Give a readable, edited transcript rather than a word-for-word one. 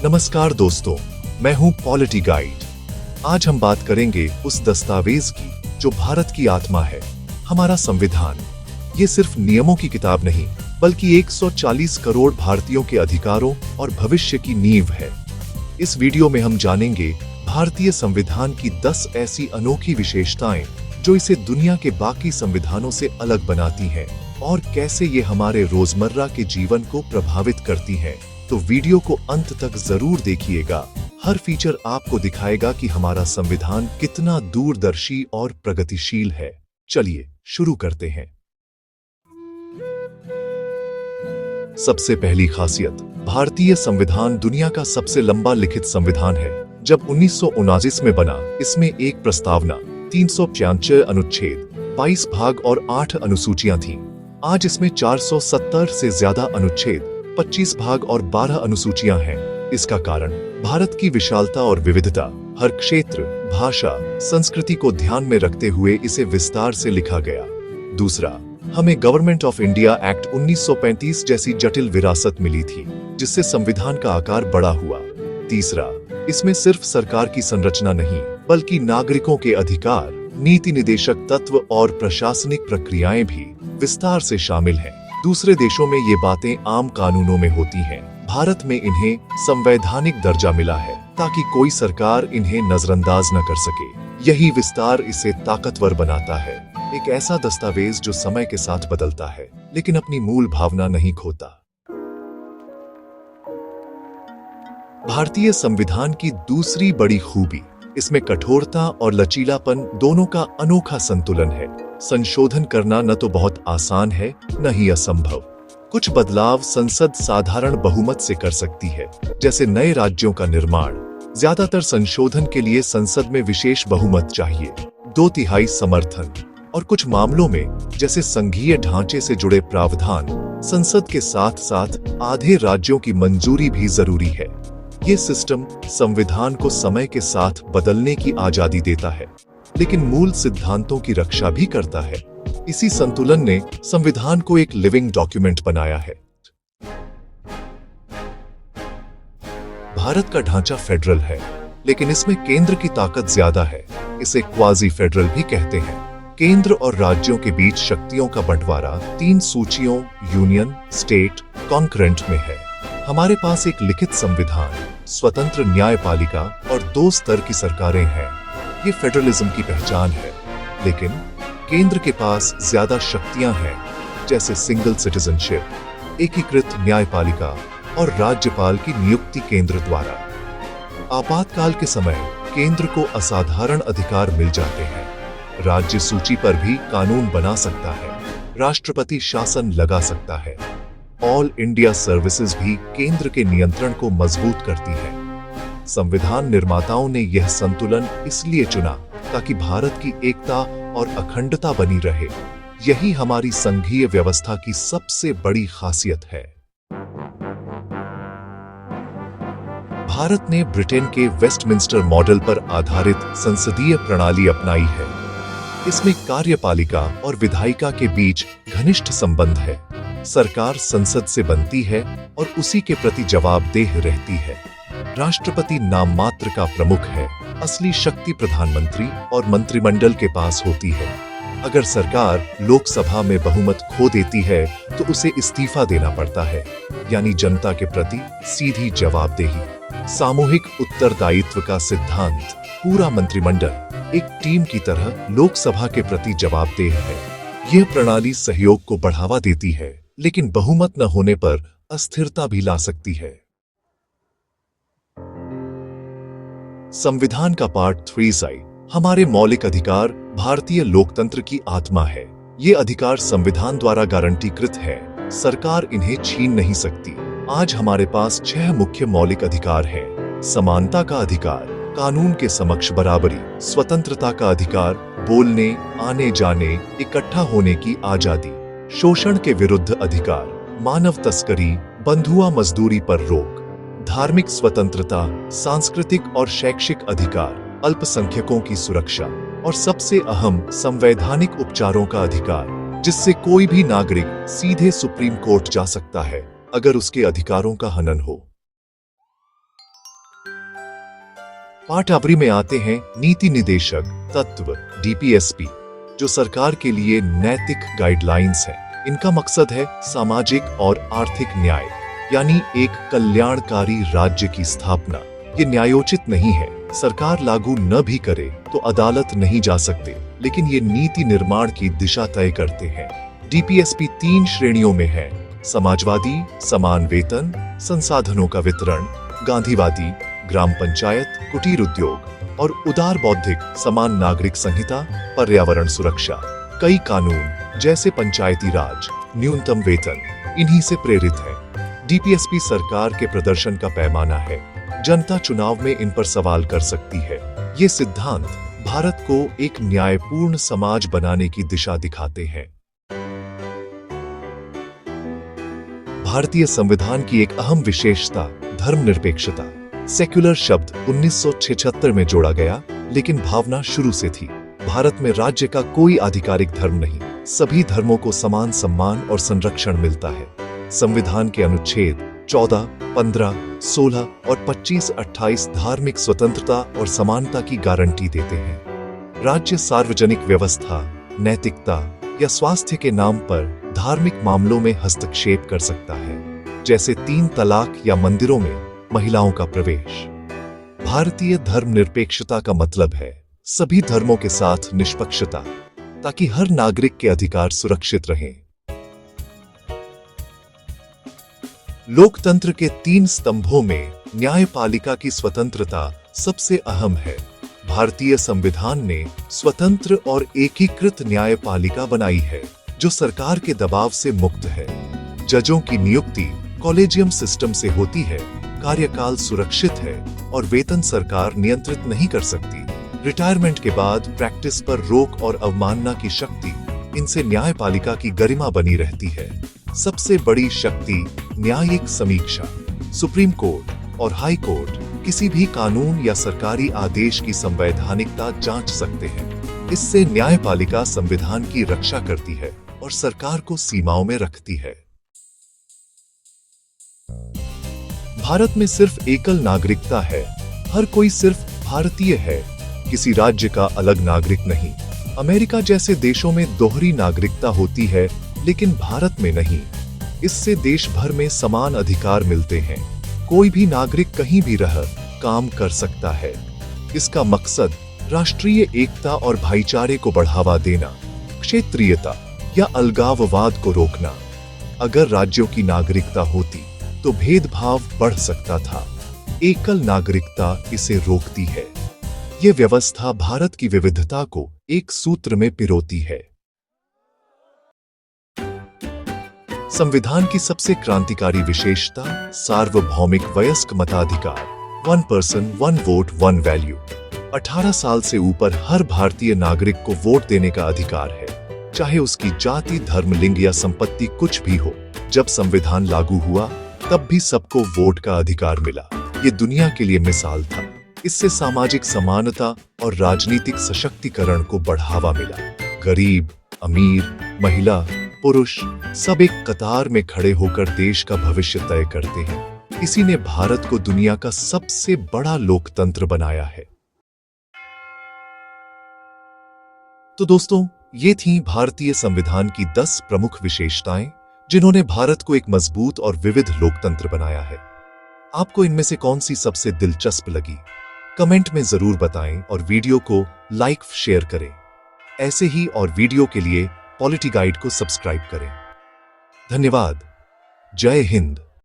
नमस्कार दोस्तों, मैं हूं पॉलिटी गाइड। आज हम बात करेंगे उस दस्तावेज की जो भारत की आत्मा है, हमारा संविधान। ये सिर्फ नियमों की किताब नहीं, बल्कि 140 करोड़ भारतीयों के अधिकारों और भविष्य की नींव है। इस वीडियो में हम जानेंगे भारतीय संविधान की 10 ऐसी अनोखी विशेषताएं जो इसे दुनिया के बाकी संविधानों से अलग बनाती हैं और कैसे ये हमारे रोजमर्रा के जीवन को प्रभावित करती हैं। तो वीडियो को अंत तक जरूर देखिएगा। हर फीचर आपको दिखाएगा कि हमारा संविधान कितना दूरदर्शी और प्रगतिशील है। चलिए शुरू करते हैं। सबसे पहली खासियत, भारतीय संविधान दुनिया का सबसे लंबा लिखित संविधान है। जब 1979 में बना, इसमें एक प्रस्तावना, 395 अनुच्छेद, 22 भाग और 8 अनुसूचियां थीं। आज इसमें 470 से ज्यादा अनुच्छेद, 25 भाग और 12 अनुसूचियां हैं। इसका कारण भारत की विशालता और विविधता, हर क्षेत्र, भाषा, संस्कृति को ध्यान में रखते हुए इसे विस्तार से लिखा गया। दूसरा, हमें गवर्नमेंट ऑफ इंडिया एक्ट 1935 जैसी जटिल विरासत मिली थी, जिससे संविधान का आकार बड़ा हुआ। तीसरा, इसमें सिर्फ सरकार की संरचना नहीं, बल्कि नागरिकों के अधिकार, नीति निदेशक तत्व और प्रशासनिक प्रक्रियाएं भी विस्तार से शामिल हैं। दूसरे देशों में ये बातें आम कानूनों में होती हैं। भारत में इन्हें संवैधानिक दर्जा मिला है ताकि कोई सरकार इन्हें नजरअंदाज न कर सके। यही विस्तार इसे ताकतवर बनाता है। एक ऐसा दस्तावेज जो समय के साथ बदलता है, लेकिन अपनी मूल भावना नहीं खोता। भारतीय संविधान की दूसरी बड़ी खूबी, इसमें कठोरता और लचीलापन दोनों का अनोखा संतुलन है। संशोधन करना न तो बहुत आसान है, न ही असंभव। कुछ बदलाव संसद साधारण बहुमत से कर सकती है, जैसे नए राज्यों का निर्माण। ज्यादातर संशोधन के लिए संसद में विशेष बहुमत चाहिए, 2/3 समर्थन। और कुछ मामलों में, जैसे संघीय ढांचे से जुड़े प्रावधान, संसद के साथ साथ आधे राज्यों की मंजूरी भी जरूरी है। ये सिस्टम संविधान को समय के साथ बदलने की आजादी देता है, लेकिन मूल सिद्धांतों की रक्षा भी करता है। इसी संतुलन ने संविधान को एक लिविंग डॉक्यूमेंट बनाया है। भारत का ढांचा फेडरल है, लेकिन इसमें केंद्र की ताकत ज्यादा है। इसे क्वाजी फेडरल भी कहते हैं। केंद्र और राज्यों के बीच शक्तियों का बंटवारा 3 सूचियों, यूनियन, स्टेट, कॉन्करेंट में है। हमारे पास एक लिखित संविधान, स्वतंत्र न्यायपालिका और 2 स्तर की सरकारें हैं। ये फेडरलिज्म की पहचान है। लेकिन केंद्र के पास ज्यादा शक्तियां हैं, जैसे सिंगल सिटीजनशिप, एकीकृत न्यायपालिका और राज्यपाल की नियुक्ति केंद्र द्वारा। आपातकाल के समय केंद्र को असाधारण अधिकार मिल जाते हैं। राज्य सूची पर भी कानून बना सकता है, राष्ट्रपति शासन लगा सकता है। ऑल इंडिया सर्विसेज भी केंद्र के नियंत्रण को मजबूत करती है। संविधान निर्माताओं ने यह संतुलन इसलिए चुना ताकि भारत की एकता और अखंडता बनी रहे। यही हमारी संघीय व्यवस्था की सबसे बड़ी खासियत है। भारत ने ब्रिटेन के वेस्टमिंस्टर मॉडल पर आधारित संसदीय प्रणाली अपनाई है। इसमें कार्यपालिका और विधायिका के बीच घनिष्ठ संबंध है। सरकार संसद से बनती है और उसी के प्रति जवाबदेह रहती है। राष्ट्रपति नाम मात्र का प्रमुख है। असली शक्ति प्रधानमंत्री और मंत्रिमंडल के पास होती है। अगर सरकार लोकसभा में बहुमत खो देती है तो उसे इस्तीफा देना पड़ता है, यानी जनता के प्रति सीधी जवाबदेही। सामूहिक उत्तरदायित्व का सिद्धांत, पूरा मंत्रिमंडल एक टीम की तरह लोकसभा के प्रति जवाबदेह है। यह प्रणाली सहयोग को बढ़ावा देती है, लेकिन बहुमत न होने पर अस्थिरता भी ला सकती है। संविधान का पार्ट 3 हमारे मौलिक अधिकार भारतीय लोकतंत्र की आत्मा है। ये अधिकार संविधान द्वारा गारंटीकृत है, सरकार इन्हें छीन नहीं सकती। आज हमारे पास 6 मुख्य मौलिक अधिकार हैं। समानता का अधिकार, कानून के समक्ष बराबरी, स्वतंत्रता का अधिकार, बोलने, आने जाने, इकट्ठा होने की आजादी, शोषण के विरुद्ध अधिकार, मानव तस्करी, बंधुआ मजदूरी पर रोक, धार्मिक स्वतंत्रता, सांस्कृतिक और शैक्षिक अधिकार, अल्पसंख्यकों की सुरक्षा और सबसे अहम संवैधानिक उपचारों का अधिकार, जिससे कोई भी नागरिक सीधे सुप्रीम कोर्ट जा सकता है अगर उसके अधिकारों का हनन हो। पाठावरी में आते हैं नीति निदेशक तत्व डीपीएसपी, जो सरकार के लिए नैतिक गाइडलाइंस है। इनका मकसद है सामाजिक और आर्थिक न्याय, यानी एक कल्याणकारी राज्य की स्थापना। ये न्यायोचित नहीं है, सरकार लागू न भी करे तो अदालत नहीं जा सकते, लेकिन ये नीति निर्माण की दिशा तय करते हैं। डीपीएसपी 3 श्रेणियों में है: समाजवादी, समान वेतन, संसाधनों का वितरण; गांधीवादी, ग्राम पंचायत, कुटीर उद्योग; और उदार बौद्धिक, समान नागरिक संहिता, पर्यावरण सुरक्षा। कई कानून जैसे पंचायती राज, न्यूनतम वेतन इन्हीं से प्रेरित है। डीपीएसपी सरकार के प्रदर्शन का पैमाना है। जनता चुनाव में इन पर सवाल कर सकती है। ये सिद्धांत भारत को एक न्यायपूर्ण समाज बनाने की दिशा दिखाते हैं। भारतीय संविधान की एक अहम विशेषता धर्मनिरपेक्षता। सेक्युलर शब्द 1976 में जोड़ा गया, लेकिन भावना शुरू से थी। भारत में राज्य का कोई आधिकारिक धर्म नहीं, सभी धर्मों को समान सम्मान और संरक्षण मिलता है। संविधान के अनुच्छेद 14, 15, 16 और 25-28 धार्मिक स्वतंत्रता और समानता की गारंटी देते हैं। राज्य सार्वजनिक व्यवस्था, नैतिकता या स्वास्थ्य के नाम पर धार्मिक मामलों में हस्तक्षेप कर सकता है, जैसे 3 तलाक या मंदिरों में महिलाओं का प्रवेश। भारतीय धर्मनिरपेक्षता का मतलब है सभी धर्मों के साथ निष्पक्षता, ताकि हर नागरिक के अधिकार सुरक्षित रहें। लोकतंत्र के 3 स्तंभों में न्यायपालिका की स्वतंत्रता सबसे अहम है। भारतीय संविधान ने स्वतंत्र और एकीकृत न्यायपालिका बनाई है, जो सरकार के दबाव से मुक्त है। जजों की नियुक्ति कॉलेजियम सिस्टम से होती है, कार्यकाल सुरक्षित है और वेतन सरकार नियंत्रित नहीं कर सकती। रिटायरमेंट के बाद प्रैक्टिस पर रोक और अवमानना की शक्ति, इनसे न्यायपालिका की गरिमा बनी रहती है। सबसे बड़ी शक्ति न्यायिक समीक्षा। सुप्रीम कोर्ट और हाई कोर्ट किसी भी कानून या सरकारी आदेश की संवैधानिकता जांच सकते हैं। इससे न्यायपालिका संविधान की रक्षा करती है और सरकार को सीमाओं में रखती है। भारत में सिर्फ एकल नागरिकता है, हर कोई सिर्फ भारतीय है, किसी राज्य का अलग नागरिक नहीं। अमेरिका जैसे देशों में दोहरी नागरिकता होती है, लेकिन भारत में नहीं। इससे देश भर में समान अधिकार मिलते हैं। कोई भी नागरिक कहीं भी रह काम कर सकता है। इसका मकसद राष्ट्रीय एकता और भाईचारे को बढ़ावा देना, क्षेत्रीयता या अलगाववाद को रोकना। अगर राज्यों की नागरिकता होती तो भेदभाव बढ़ सकता था। एकल नागरिकता इसे रोकती है। ये व्यवस्था भारत की विविधता को एक सूत्र में पिरोती है। संविधान की सबसे क्रांतिकारी विशेषता सार्वभौमिक वयस्क मताधिकार, 1 पर्सन 1 वोट 1 वैल्यू। 18 साल से ऊपर हर भारतीय नागरिक को वोट देने का अधिकार है, चाहे उसकी जाति, धर्म, लिंग या संपत्ति कुछ भी हो। जब संविधान लागू हुआ तब भी सबको वोट का अधिकार मिला। ये दुनिया के लिए मिसाल था। इससे सामाजिक समानता और राजनीतिक सशक्तिकरण को बढ़ावा मिला। गरीब, अमीर, महिला, पुरुष सब एक कतार में खड़े होकर देश का भविष्य तय करते हैं। इसी ने भारत को दुनिया का सबसे बड़ा लोकतंत्र बनाया है। तो दोस्तों, ये थी भारतीय संविधान की 10 प्रमुख विशेषताएं, जिन्होंने भारत को एक मजबूत और विविध लोकतंत्र बनाया है। आपको इनमें से कौन सी सबसे दिलचस्प लगी? कमेंट में जरूर बताएं और वीडियो को लाइक शेयर करें। ऐसे ही और वीडियो के लिए पॉलिटी गाइड को सब्सक्राइब करें। धन्यवाद। जय हिंद।